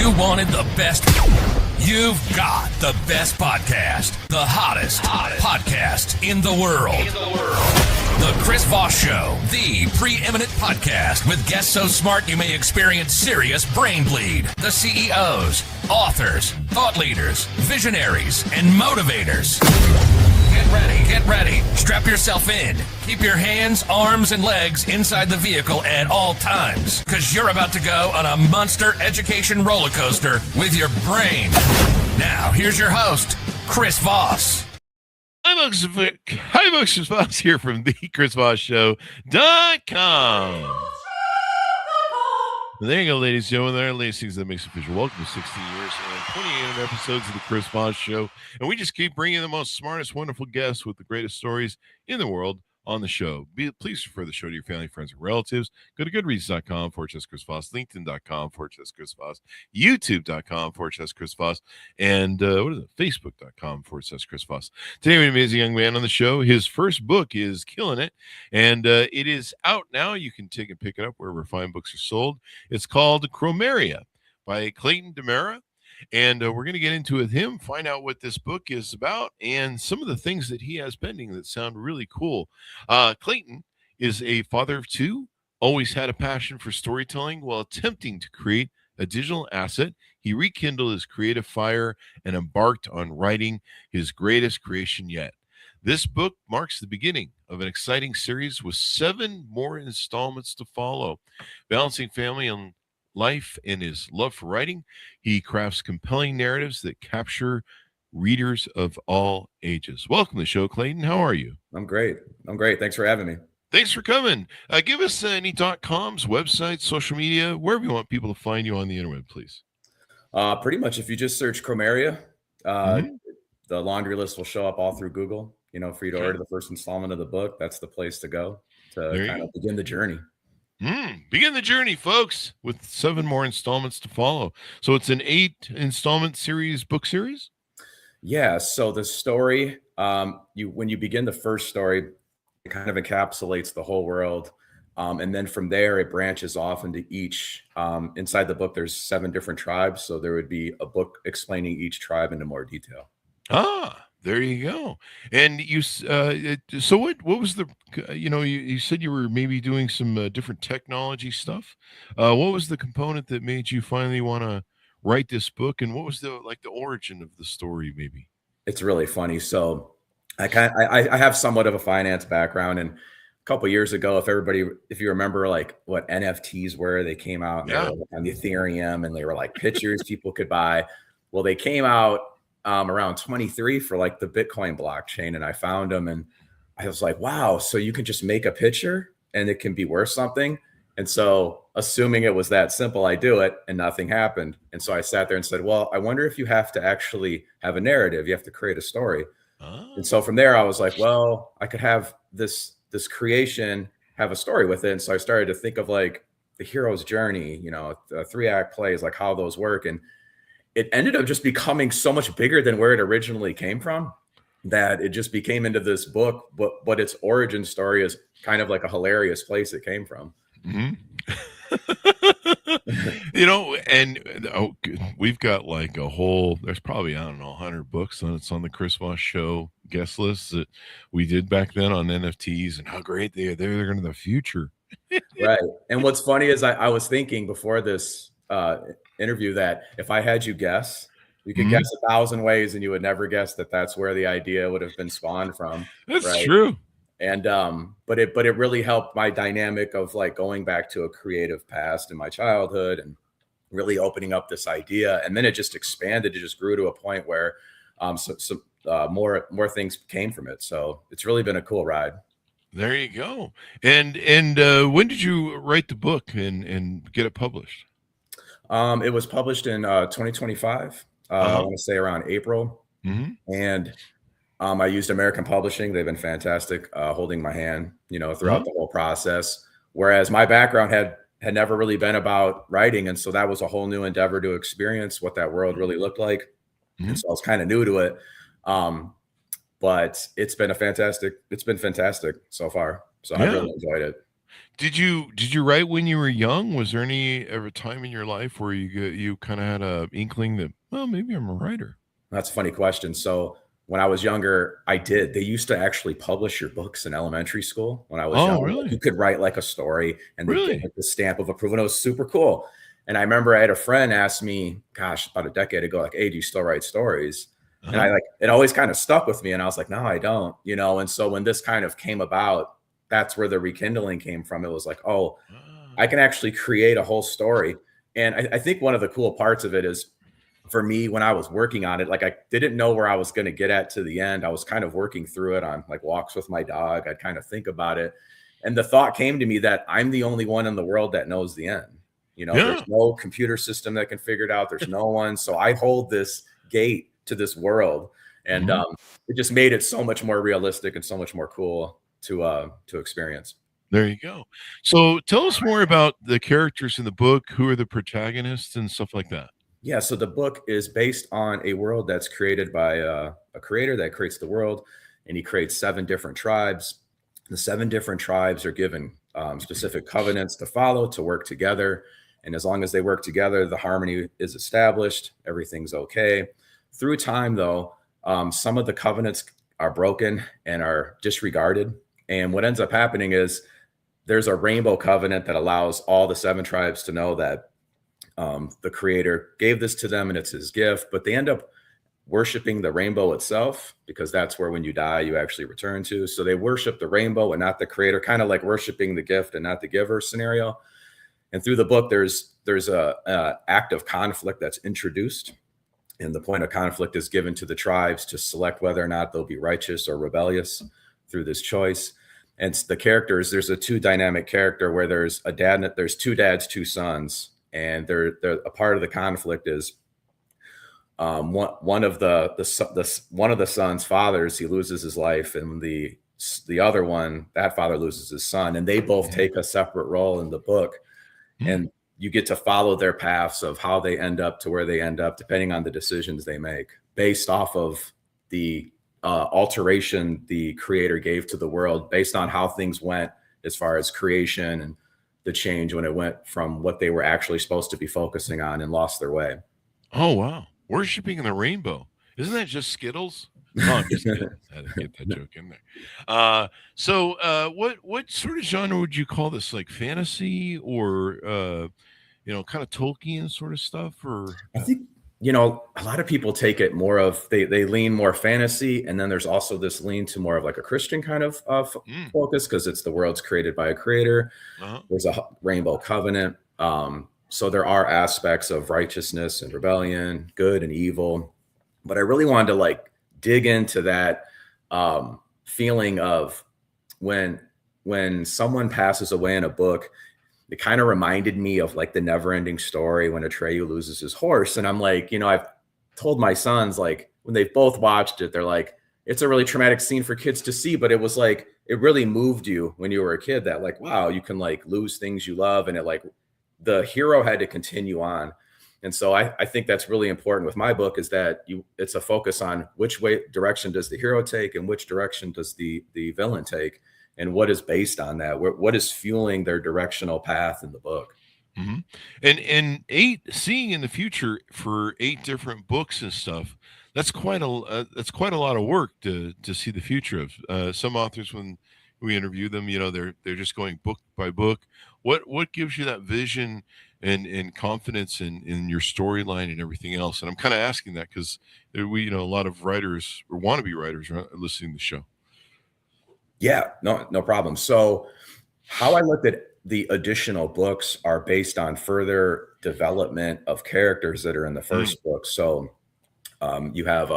You wanted the best. You've got the best podcast. The hottest podcast in the world. The Chris Voss Show, the preeminent podcast with guests so smart you may experience serious brain bleed. The CEOs, authors, thought leaders, visionaries, and motivators. Get ready. Strap yourself in. Keep your hands, arms, and legs inside the vehicle at all times, because you're about to go on a monster education roller coaster with your brain. Now, here's your host, Chris Voss. Hi, folks. Chris Voss here from the ChrisVossShow.com. There you go, ladies and gentlemen. There are latest things that makes official. Welcome to 16 years and 28 episodes of the Chris Voss Show. And we just keep bringing the most smartest, wonderful guests with the greatest stories in the world on the show. Please refer the show to your family, friends, and relatives. Go to goodreads.com/Chris Voss, LinkedIn.com/Chris Voss, YouTube.com/Chris Voss, and Facebook.com/Chris Voss. Today, we have an amazing young man on the show. His first book is killing it, and it is out now. You can take and pick it up wherever fine books are sold. It's called Chromaria by Clayton DeMera. And we're going to get into it with him, find out what this book is about, and some of the things that he has pending that sound really cool. Clayton is a father of two, always had a passion for storytelling while attempting to create a digital asset. He rekindled his creative fire and embarked on writing his greatest creation yet. This book marks the beginning of an exciting series with 7 more installments to follow. Balancing family and life and his love for writing, he crafts compelling narratives that capture readers of all ages. Welcome to the show, Clayton. How are you? I'm great. Thanks for having me. Thanks for coming. Give us any .coms, websites, social media, wherever you want people to find you on the internet, please. Pretty much, if you just search Chromaria, the laundry list will show up all through Google. You know, for you to order the first installment of the book, that's the place to go to kind of begin the journey. Begin the journey, folks, with 7 more installments to follow. So it's an 8 installment series, book series? Yeah. So the story, when you begin the first story, it kind of encapsulates the whole world. And then from there, it branches off into each, inside the book, there's 7 different tribes. So there would be a book explaining each tribe into more detail. There you go. And you, so what was the, you said you were maybe doing some different technology stuff. What was the component that made you finally want to write this book? And what was the origin of the story, maybe? It's really funny. So I have somewhat of a finance background, and a couple of years ago, if you remember like what NFTs were, they came out and they were on Ethereum, and they were like pictures people could buy. Well, they came out around 23 for like the Bitcoin blockchain, and I found them, and I was like, wow, so you can just make a picture and it can be worth something. And so, assuming it was that simple, I do it, and nothing happened. And so I sat there and said, well, I wonder if you have to actually have a narrative, you have to create a story. And so from there I was like, well, I could have this creation have a story with it. And so I started to think of like the hero's journey, the 3-act plays, like how those work. And it ended up just becoming so much bigger than where it originally came from, that it just became into this book, but its origin story is kind of like a hilarious place it came from. We've got like a whole, there's probably, 100 books on the Chris Voss Show guest list that we did back then on NFTs and how great they're going to the future. Right. And what's funny is I was thinking before this interview that if I had you guess, you could guess 1,000 ways and you would never guess that that's where the idea would have been spawned from. That's true. And but it really helped my dynamic of like going back to a creative past in my childhood and really opening up this idea. And then it just expanded. It just grew to a point where more things came from it. So it's really been a cool ride. There you go. And when did you write the book and get it published? It was published in 2025. I want to say around April. And I used American Publishing. They've been fantastic, holding my hand, throughout the whole process. Whereas my background had never really been about writing. And so that was a whole new endeavor to experience what that world really looked like. And so I was kind of new to it. But it's been fantastic so far. So I really enjoyed it. Did you write when you were young? Was there any ever time in your life where you kind of had a inkling that, well, maybe I'm a writer? That's a funny question. So when I was younger, I did. They used to actually publish your books in elementary school when I was Oh, young. Like, you really? could write like a story and they'd get Really? like the stamp of approval. And it was super cool. And I remember I had a friend ask me, gosh, about a decade ago, like, hey, do you still write stories? And Uh-huh. it always kind of stuck with me. And I was like, no, I don't, And so when this kind of came about, that's where the rekindling came from. It was like, oh, I Ah. can actually create a whole story. And I think one of the cool parts of it is, for me, when I was working on it, like, I didn't know where I was going to get at to the end. I was kind of working through it on like walks with my dog. I'd kind of think about it. And the thought came to me that I'm the only one in the world that knows the end. There's Yeah. no computer system that can figure it out. There's no one. So I hold this gate to this world. And Mhm. it just made it so much more realistic and so much more cool to experience. There you go. So tell us more about the characters in the book. Who are the protagonists and stuff like that? Yeah, so the book is based on a world that's created by a creator that creates the world, and he creates 7 different tribes. The 7 different tribes are given specific covenants to follow to work together, and as long as they work together, the harmony is established. Everything's okay. Through time, though, some of the covenants are broken and are disregarded, and what ends up happening is there's a rainbow covenant that allows all the 7 tribes to know that the creator gave this to them and it's his gift, but they end up worshiping the rainbow itself because that's where, when you die, you actually return to. So they worship the rainbow and not the creator, kind of like worshiping the gift and not the giver scenario. And through the book, there's a act of conflict that's introduced, and the point of conflict is given to the tribes to select whether or not they'll be righteous or rebellious through this choice. And the characters, there's a 2 dynamic character where there's a dad, there's 2 dads, 2 sons, and they're a part of the conflict is one of one of the son's fathers, he loses his life, and the other one, that father loses his son, and they both Mhm. take a separate role in the book, Mm. and you get to follow their paths of how they end up to where they end up, depending on the decisions they make, based off of the alteration the creator gave to the world, based on how things went as far as creation and the change when it went from what they were actually supposed to be focusing on and lost their way. Oh, wow. Worshiping the rainbow. Isn't that just Skittles? No, I'm just kidding. I had to get that joke in there. What sort of genre would you call this? Like fantasy or kind of Tolkien sort of stuff? Or I think, a lot of people take it more of, they lean more fantasy, and then there's also this lean to more of like a Christian kind of mm, focus, because it's the world's created by a creator. uh-huh. There's a rainbow covenant. So there are aspects of righteousness and rebellion, good and evil. But I really wanted to like dig into that feeling of when someone passes away in a book. It kind of reminded me of like the never ending story when Atreyu loses his horse. And I'm like, I've told my sons, like, when they've both watched it, they're like, it's a really traumatic scene for kids to see, but it was like, it really moved you when you were a kid, that like, wow, you can like lose things you love. And it like, the hero had to continue on. And so I think that's really important with my book, is that it's a focus on which direction does the hero take and which direction does the villain take, and what is based on that, what is fueling their directional path in the book. Hmm. And seeing in the future for 8 different books and stuff. That's quite a lot of work to see the future of. Some authors, when we interview them, they're just going book by book. What gives you that vision and confidence in your storyline and everything else? And I'm kind of asking that because a lot of writers or wannabe writers are listening to the show. Yeah, no problem. So how I looked at the additional books are based on further development of characters that are in the Mm, first book. So you have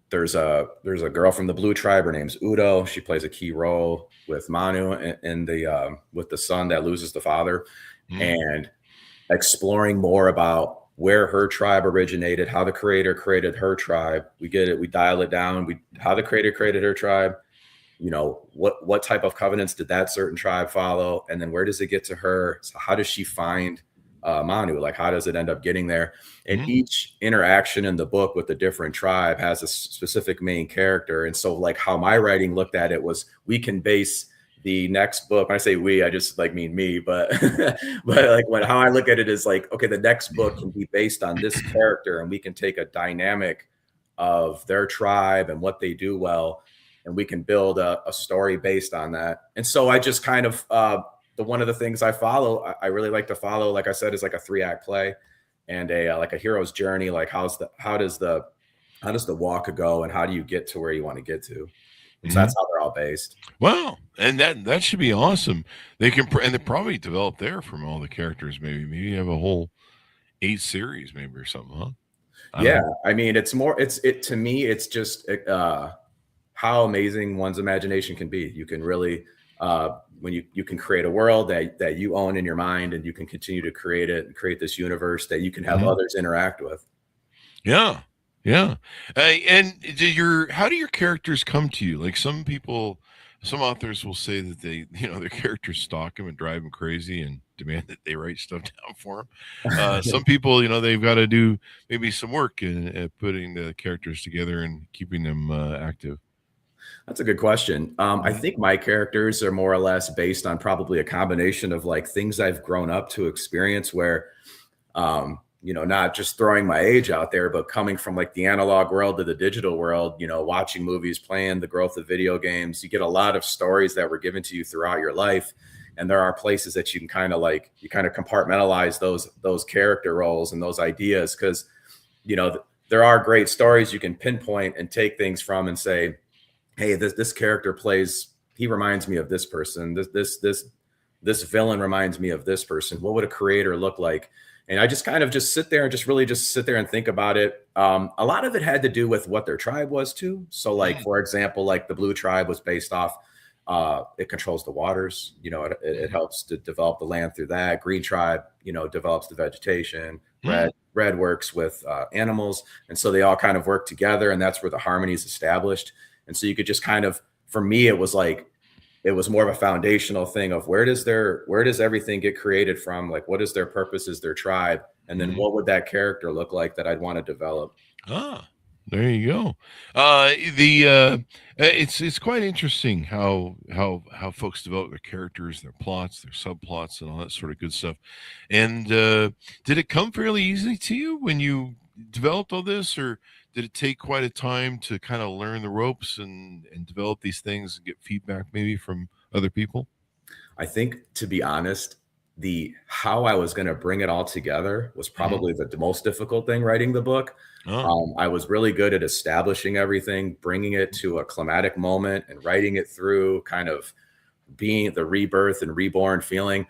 there's a girl from the Blue Tribe. Her name's Udo. She plays a key role with Manu in the with the son that loses the father, mm, and exploring more about where her tribe originated, how the creator created her tribe. We get it. We dial it down. How the creator created her tribe. What type of covenants did that certain tribe follow, and then where does it get to her? So how does she find Manu? Like, how does it end up getting there? And mm, each interaction in the book with a different tribe has a specific main character. And so, like, how my writing looked at it was, we can base the next book, when I say we, I just like mean me, but but like how I look at it is like, okay, the next book can be based on this character, and we can take a dynamic of their tribe and what they do well, and we can build a story based on that. And so I just kind of one of the things I follow, I really like to follow, like I said, is like a 3-act play and like a hero's journey. Like how does the walk go, and how do you get to where you want to get to? And so that's how they're all based. Wow, and that should be awesome. They can and they probably develop there from all the characters. Maybe you have a whole 8 series, maybe, or something, huh? Yeah, I mean, it's more. It to me, it's just how amazing one's imagination can be. You can really when you can create a world that you own in your mind, and you can continue to create it and create this universe that you can have others interact with. Yeah. Yeah. And how do your characters come to you? Like some authors will say that their characters stalk them and drive them crazy and demand that they write stuff down for them. Some people, they've got to do maybe some work in putting the characters together and keeping them active. That's a good question. I think my characters are more or less based on probably a combination of like things I've grown up to experience where, not just throwing my age out there, but coming from like the analog world to the digital world, watching movies, playing the growth of video games. You get a lot of stories that were given to you throughout your life. And there are places that you can kind of compartmentalize those character roles and those ideas. Cause there are great stories you can pinpoint and take things from and say, hey, this character he reminds me of this person. This villain reminds me of this person. What would a creator look like? And I just kind of sit there and think about it. A lot of it had to do with what their tribe was too. So like, for example, like the blue tribe was based off, it controls the waters, it helps to develop the land through that. Green tribe, develops the vegetation. Red works with animals. And so they all kind of work together, and that's where the harmony is established. And so you could just kind of, for me, it was more of a foundational thing of where does everything get created from? Like, what is their purpose, is their tribe? And then what would that character look like that I'd want to develop? There you go. It's quite interesting how folks develop their characters, their plots, their subplots, and all that sort of good stuff. And did it come fairly easily to you when you developed all this, or did it take quite a time to kind of learn the ropes and develop these things and get feedback maybe from other people? I think, to be honest, how I was going to bring it all together was probably the most difficult thing writing the book. I was really good at establishing everything, bringing it to a climatic moment and writing it through, kind of being the rebirth and reborn feeling.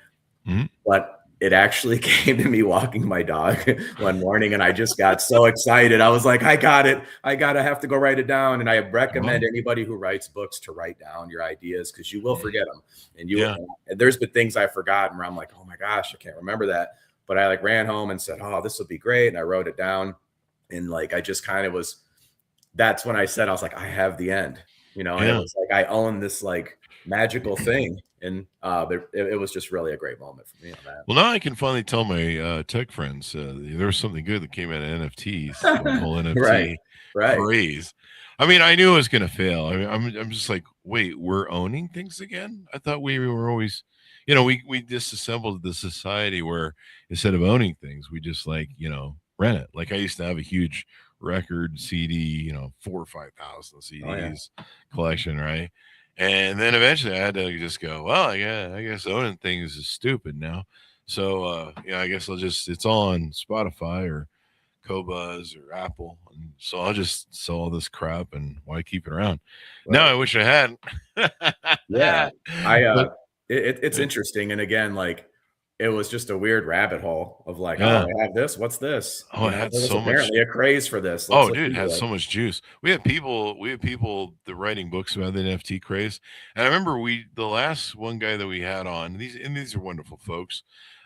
But it actually came to me walking my dog one morning, and I just got so excited. I was like, I got it. I have to go write it down. And I recommend anybody who writes books to write down your ideas, because you will forget them. And there's been things I've forgotten where I'm like, oh my gosh, I can't remember that. But I ran home and said, oh, this will be great. And I wrote it down. And I just kind of that's when I said, I was like, I have the end, and it was like, I own this magical thing. And it was just really a great moment for me on that. Well, now I can finally tell my tech friends there was something good that came out of NFTs, the whole NFT craze. I mean, I knew it was going to fail. I mean, I'm just like, wait, we're owning things again? I thought we were always, we disassembled the society where instead of owning things, we just rent it. Like I used to have a huge record CD, 4,000 or 5,000 CDs collection, right? And then eventually I had to just go, well, I guess owning things is stupid now. So, I guess it's on Spotify or Qobuz or Apple. And so I'll just sell all this crap, and why keep it around? Well, now I wish I hadn't. Yeah. It's interesting. And again, it was just a weird rabbit hole of oh, I have this. What's this? Oh, it had so much. Apparently a craze for this. Dude, it has so much juice. We have people that writing books about the NFT craze. And I remember the last one guy that we had on, these are wonderful folks.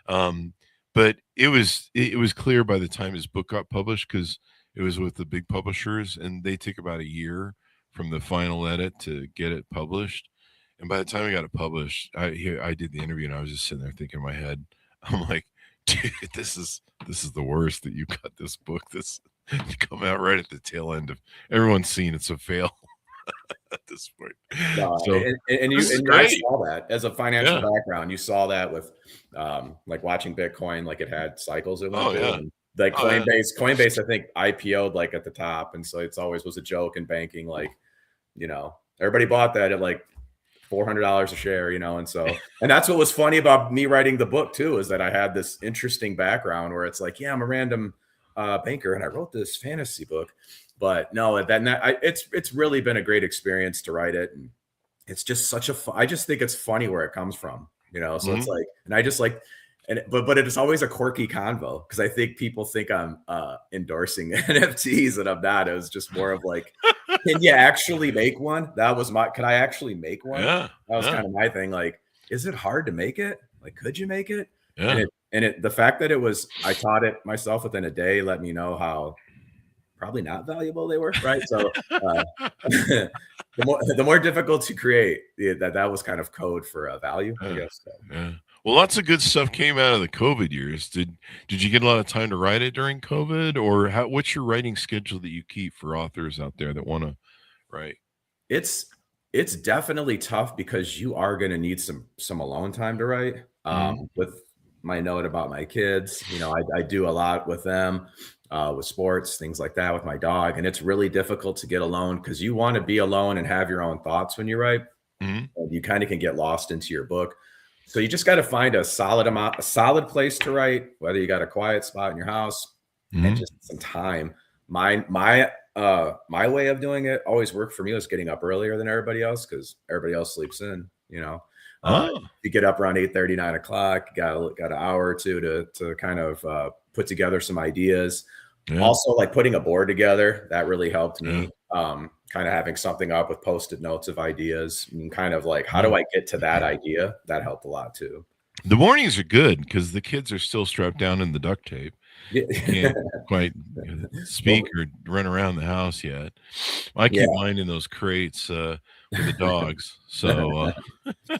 But it was clear by the time his book got published, because it was with the big publishers, and they take about a year from the final edit to get it published. And by the time I got it published, I did the interview, and I was just sitting there thinking in my head, I'm like, dude, this is the worst that you got this book. This you come out right at the tail end of everyone's seen it's a fail. at this point. No, So and this is I great. saw that as a financial Yeah. background. You saw that with like watching Bitcoin, like it had cycles it went Oh through. yeah. And like Oh yeah. Coinbase, I think IPO'd like at the top, and so it's always was a joke in banking. Like, everybody bought that at like $400 a share, and that's what was funny about me writing the book too, is that I had this interesting background where it's like, yeah, I'm a random banker and I wrote this fantasy book, but no, it's really been a great experience to write it, and it's just such a I just think it's funny where it comes from, so it's like, and I just like, but it's always a quirky convo, because I think people think I'm endorsing NFTs, and I'm not. It was just more of like, can you actually make one? Could I actually make one? Yeah. That was Yeah. kind of my thing. Like, is it hard to make it? Like, could you make it? Yeah. The fact that I taught it myself within a day, let me know how probably not valuable they were. Right. So the more difficult to create, that was kind of code for value, I guess. So. Yeah. Well, lots of good stuff came out of the COVID years. Did you get a lot of time to write it during COVID, or what's your writing schedule that you keep for authors out there that want to write? It's definitely tough, because you are going to need some alone time to write. With my note about my kids, I do a lot with them, with sports, things like that, with my dog, and it's really difficult to get alone, because you want to be alone and have your own thoughts when you write. And you kind of can get lost into your book. So you just got to find a solid place to write, whether you got a quiet spot in your house and just some time. My way of doing it always worked for me was getting up earlier than everybody else, because everybody else sleeps in. You get up around 8:30, 9 o'clock. You got an hour or two to kind of put together some ideas. Yeah. Also, like putting a board together, that really helped me. Kind of having something up with Post-it notes of ideas, and kind of like, how do I get to that idea? That helped a lot too. The mornings are good because the kids are still strapped down in the duct tape. You can't quite speak or run around the house yet. I keep mine in those crates for the dogs. So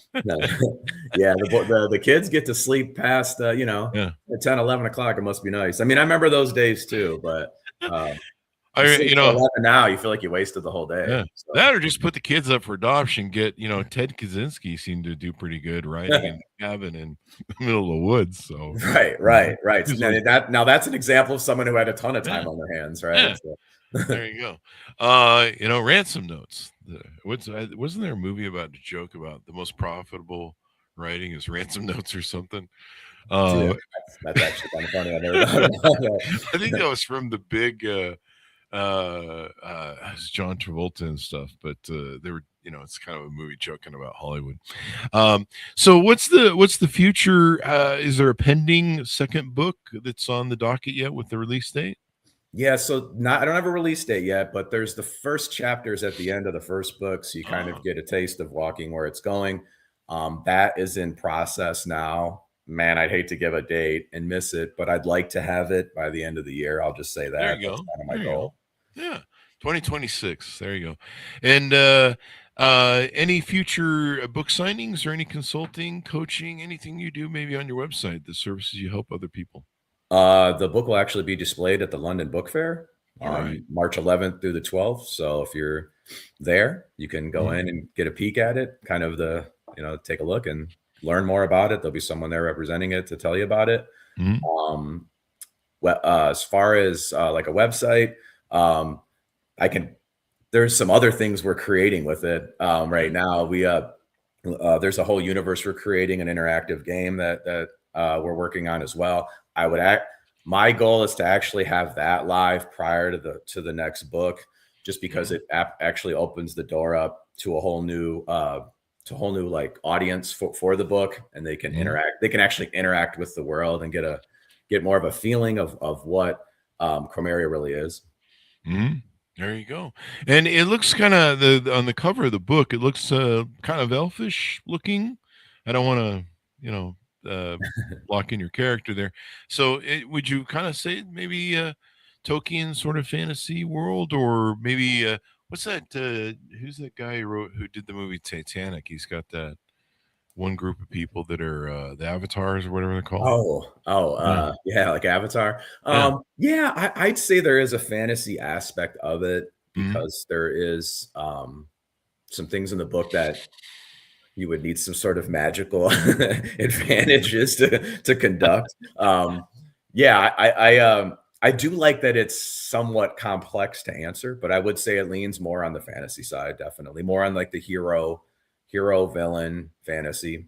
the kids get to sleep past at 10, 11 o'clock. It must be nice. I mean, I remember those days too, but now you feel like you wasted the whole day. Yeah. So. That, or just put the kids up for adoption. Get Ted Kaczynski seemed to do pretty good writing in the cabin in the middle of the woods. So right. Now that's an example of someone who had a ton of time on their hands, right? Yeah. So. There you go. Ransom notes. Wasn't there a movie about a joke about the most profitable writing is ransom notes or something? That's actually kind of funny. I never thought about that. I think that was from the big it's John Travolta and stuff, but they were, it's kind of a movie joking about Hollywood. So what's the future? Is there a pending second book that's on the docket yet with the release date? Yeah, so I don't have a release date yet, but there's the first chapters at the end of the first book, so you kind of get a taste of walking where it's going. That is in process now. Man, I'd hate to give a date and miss it, but I'd like to have it by the end of the year. I'll just say that. There you go. That's kind of my goal. Yeah, 2026. There you go. And any future book signings or any consulting, coaching, anything you do maybe on your website, the services you help other people? The book will actually be displayed at the London Book Fair on March 11th through the 12th. So if you're there, you can go in and get a peek at it, kind of take a look and learn more about it. There'll be someone there representing it to tell you about it. As far as like a website, there's some other things we're creating with it right now. There's a whole universe we're creating, an interactive game that we're working on as well. My goal is to actually have that live prior to the next book, just because it actually opens the door up to a whole new like audience for the book, and they can interact. They can actually interact with the world and get more of a feeling of what Chromeria really is. There you go. And it looks kind of on the cover of the book, it looks kind of elfish looking. I don't want to, block in your character there. So would you kind of say maybe Tolkien sort of fantasy world, or maybe what's that? Who's that guy who did the movie Titanic? He's got that one group of people that are the avatars or whatever they're called. Yeah, like Avatar. I'd say there is a fantasy aspect of it, because there is some things in the book that you would need some sort of magical advantages to conduct. I do like that it's somewhat complex to answer, but I would say it leans more on the fantasy side, definitely more on like the hero villain fantasy.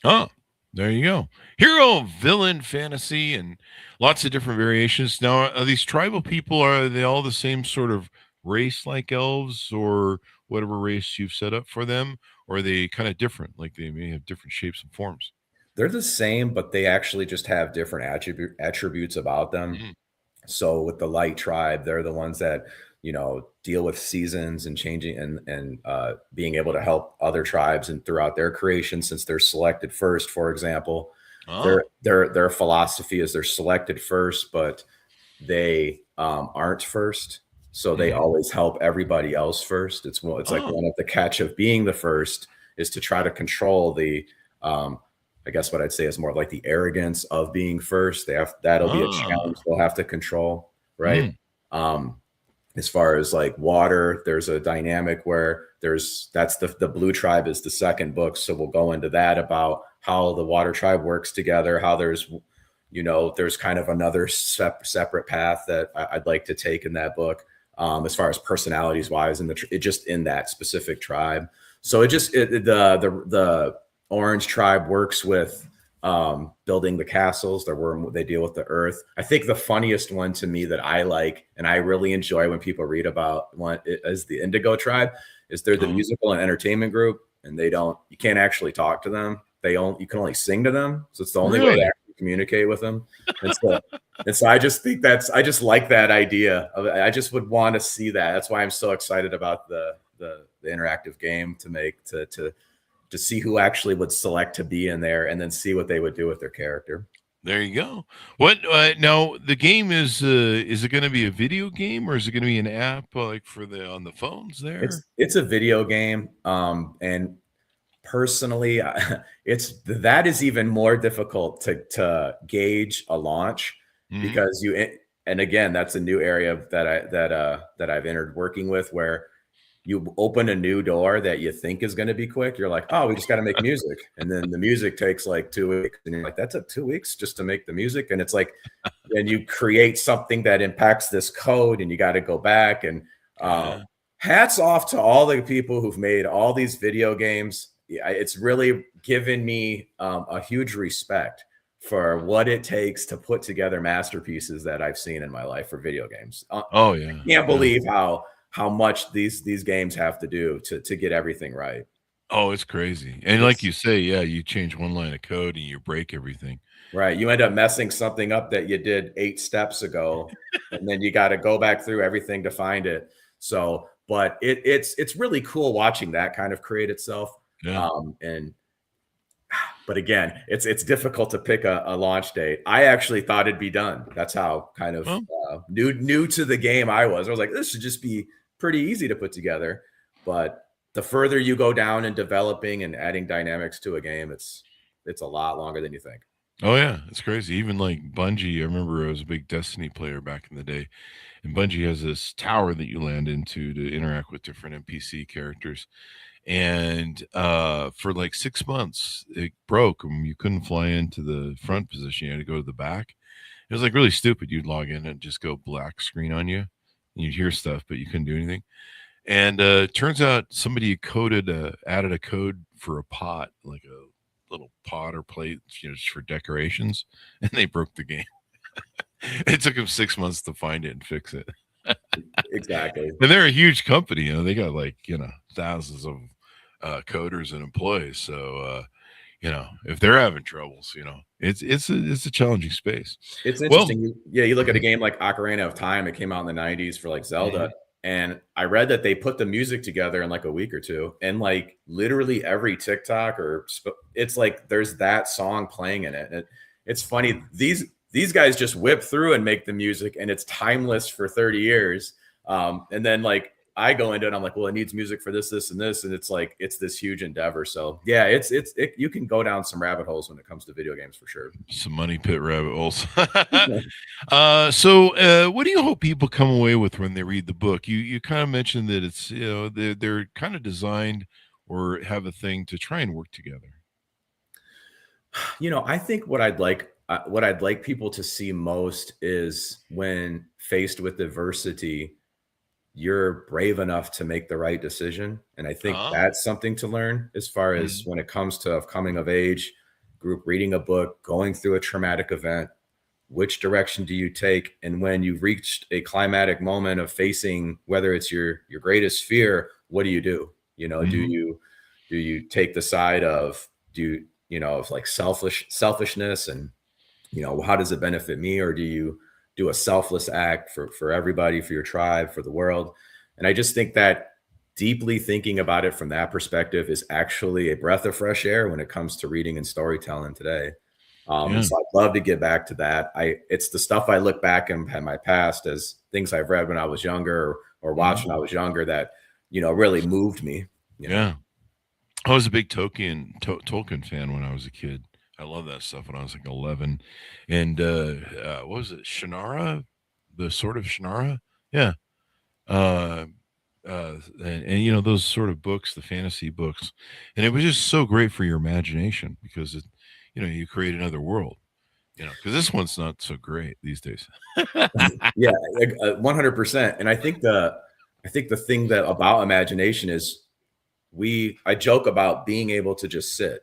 Oh, there you go. Hero villain fantasy and lots of different variations. Now, are these tribal people, are they all the same sort of race like elves or whatever race you've set up for them? Or are they kind of different? Like they may have different shapes and forms. They're the same, but they actually just have different attributes about them. Mhm. So with the light tribe, they're the ones that, deal with seasons and changing and being able to help other tribes and throughout their creation, since they're selected first, for example. Oh. Their philosophy is they're selected first, but they aren't first. So they always help everybody else first. It's like one of the catch of being the first is to try to control the I guess what I'd say is more like the arrogance of being first. That'll be a challenge they'll have to control, right? As far as like water, there's a dynamic where that's the blue tribe is the second book. So we'll go into that about how the water tribe works together, how there's kind of another separate path that I'd like to take in that book, as far as personalities wise, and just in that specific tribe. So the orange tribe works with building the castles. They deal with the earth. I think the funniest one to me that I like and I really enjoy when people read about one is the Indigo tribe. Is they're the musical and entertainment group, and you can't actually talk to them. You can only sing to them. So it's the only way to actually communicate with them. And so I just think I just like that idea of it. I just would want to see that. That's why I'm so excited about the interactive game to see who actually would select to be in there and then see what they would do with their character. There you go. What now? The game is it going to be a video game or is it going to be an app like on the phones there? It's a video game, and personally, that is even more difficult to gauge a launch because and again, that's a new area that I've entered working with where you open a new door that you think is going to be quick. You're like, oh, we just got to make music. And then the music takes like 2 weeks. And you're like, that took 2 weeks just to make the music. And it's like, then you create something that impacts this code and you got to go back. And hats off to all the people who've made all these video games. It's really given me a huge respect for what it takes to put together masterpieces that I've seen in my life for video games. I can't believe how much these games have to do to get everything right. Oh, it's crazy. And like you say, you change one line of code and you break everything. Right. You end up messing something up that you did 8 steps ago, and then you got to go back through everything to find it. So, but it's really cool watching that kind of create itself. Yeah. But again, it's difficult to pick a launch date. I actually thought it'd be done. That's how kind of new to the game I was. I was like, this should just be pretty easy to put together. But the further you go down in developing and adding dynamics to a game, it's a lot longer than you think. Oh yeah, it's crazy. Even like Bungie, I remember I was a big Destiny player back in the day, and Bungie has this tower that you land into to interact with different NPC characters. And for like 6 months, it broke. And you couldn't fly into the front position; you had to go to the back. It was like really stupid. You'd log in and just go black screen on you, and you'd hear stuff, but you couldn't do anything. And it turns out somebody added a code for a pot, like a little pot or plate, just for decorations, and they broke the game. It took them 6 months to find it and fix it. Exactly. And they're a huge company. They got like thousands of coders and employees. So if they're having troubles, it's a challenging space. It's interesting. You look at a game like Ocarina of Time. It came out in the 90s for like Zelda. And I read that they put the music together in like a week or two, and like literally every TikTok it's like there's that song playing in it. It's funny. These guys just whip through and make the music, and it's timeless for 30 years. And then like I go into it, I'm like, well, it needs music for this, this, and this, and it's like it's this huge endeavor. So yeah, you can go down some rabbit holes when it comes to video games for sure. Some money pit rabbit holes. So what do you hope people come away with when they read the book? You kind of mentioned that it's they're kind of designed or have a thing to try and work together. I think what I'd like people to see most is when faced with adversity, you're brave enough to make the right decision. And I think that's something to learn as far as when it comes to coming of age, group reading a book, going through a traumatic event, which direction do you take? And when you've reached a climatic moment of facing, whether it's your greatest fear, what do you do? Do you take the side of, of like selfishness and, how does it benefit me? Or do you do a selfless act for everybody, for your tribe, for the world? And I just think that deeply thinking about it from that perspective is actually a breath of fresh air when it comes to reading and storytelling today. So I'd love to get back to that. It's the stuff I look back and my past as things I've read when I was younger or watched when I was younger that, really moved me. Yeah. I was a big Tolkien fan when I was a kid. I love that stuff when I was like 11. And what was it? Shannara? The Sword of Shannara? Yeah. And those sort of books, the fantasy books. And it was just so great for your imagination because you create another world, because this one's not so great these days. Yeah, 100%. And I think the thing that about imagination is I joke about being able to just sit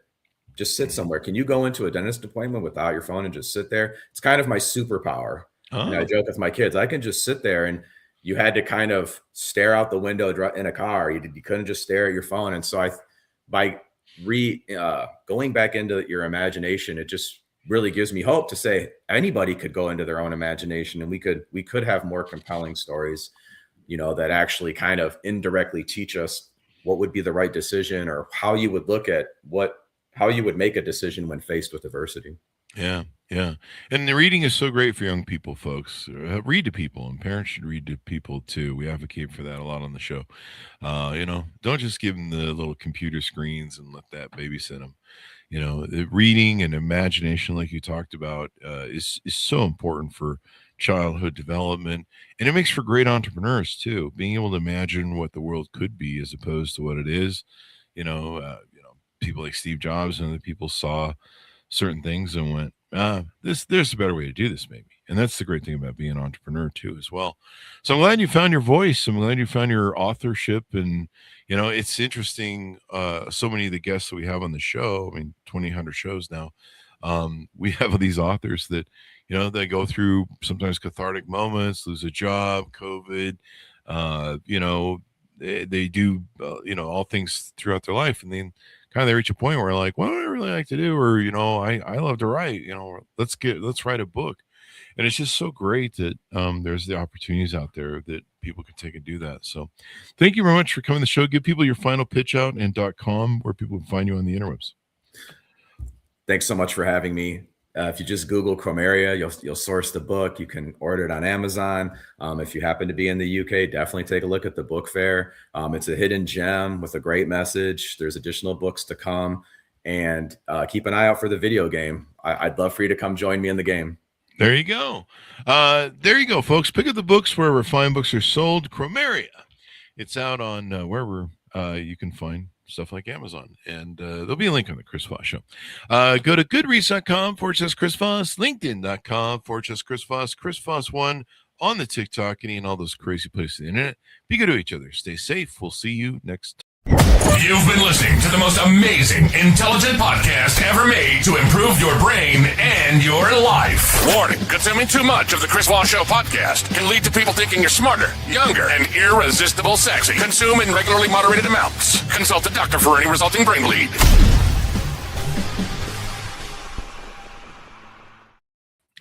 somewhere. Can you go into a dentist appointment without your phone and just sit there? It's kind of my superpower. And I joke with my kids, I can just sit there, and you had to kind of stare out the window in a car. You couldn't just stare at your phone. And so by going back into your imagination, it just really gives me hope to say anybody could go into their own imagination, and we could have more compelling stories, that actually kind of indirectly teach us what would be the right decision or how you would look at how you would make a decision when faced with adversity. Yeah. And the reading is so great for young people, folks. Read to people, and parents should read to people too. We advocate for that a lot on the show. Don't just give them the little computer screens and let that babysit them. The reading and imagination, like you talked about, is so important for childhood development, and it makes for great entrepreneurs too. Being able to imagine what the world could be as opposed to what it is. People like Steve Jobs and other people saw certain things and went, there's a better way to do this, maybe. And that's the great thing about being an entrepreneur too, as well. So I'm glad you found your voice. I'm glad you found your authorship. And, it's interesting. So many of the guests that we have on the show, 2,000 shows now. We have these authors that, they go through sometimes cathartic moments, lose a job, COVID, they do, all things throughout their life. And then kind of they reach a point where like, what do I really like to do? Or, I love to write, let's write a book. And it's just so great that there's the opportunities out there that people can take and do that. So thank you very much for coming to the show. Give people your final pitch out and .com where people can find you on the interwebs. Thanks so much for having me. If you just Google Chromeria, you'll source the book. You can order it on Amazon. If you happen to be in the UK, definitely take a look at the book fair. It's a hidden gem with a great message. There's additional books to come, and keep an eye out for the video game. I'd love for you to come join me in the game. There you go. Folks. Pick up the books wherever fine books are sold. Chromeria. It's out on wherever you can find stuff like Amazon. And there'll be a link on the Chris Voss Show. Go to goodreads.com/Chris Voss, LinkedIn.com/Chris Voss, Chris Voss1 on the TikTok, and all those crazy places on the internet. Be good to each other. Stay safe. We'll see you next time. You've been listening to the most amazing, intelligent podcast ever made to improve your brain and your life. Warning, consuming too much of the Chris Voss Show podcast can lead to people thinking you're smarter, younger, and irresistible sexy. Consume in regularly moderated amounts. Consult a doctor for any resulting brain bleed.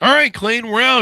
All right, Clayton, we're out.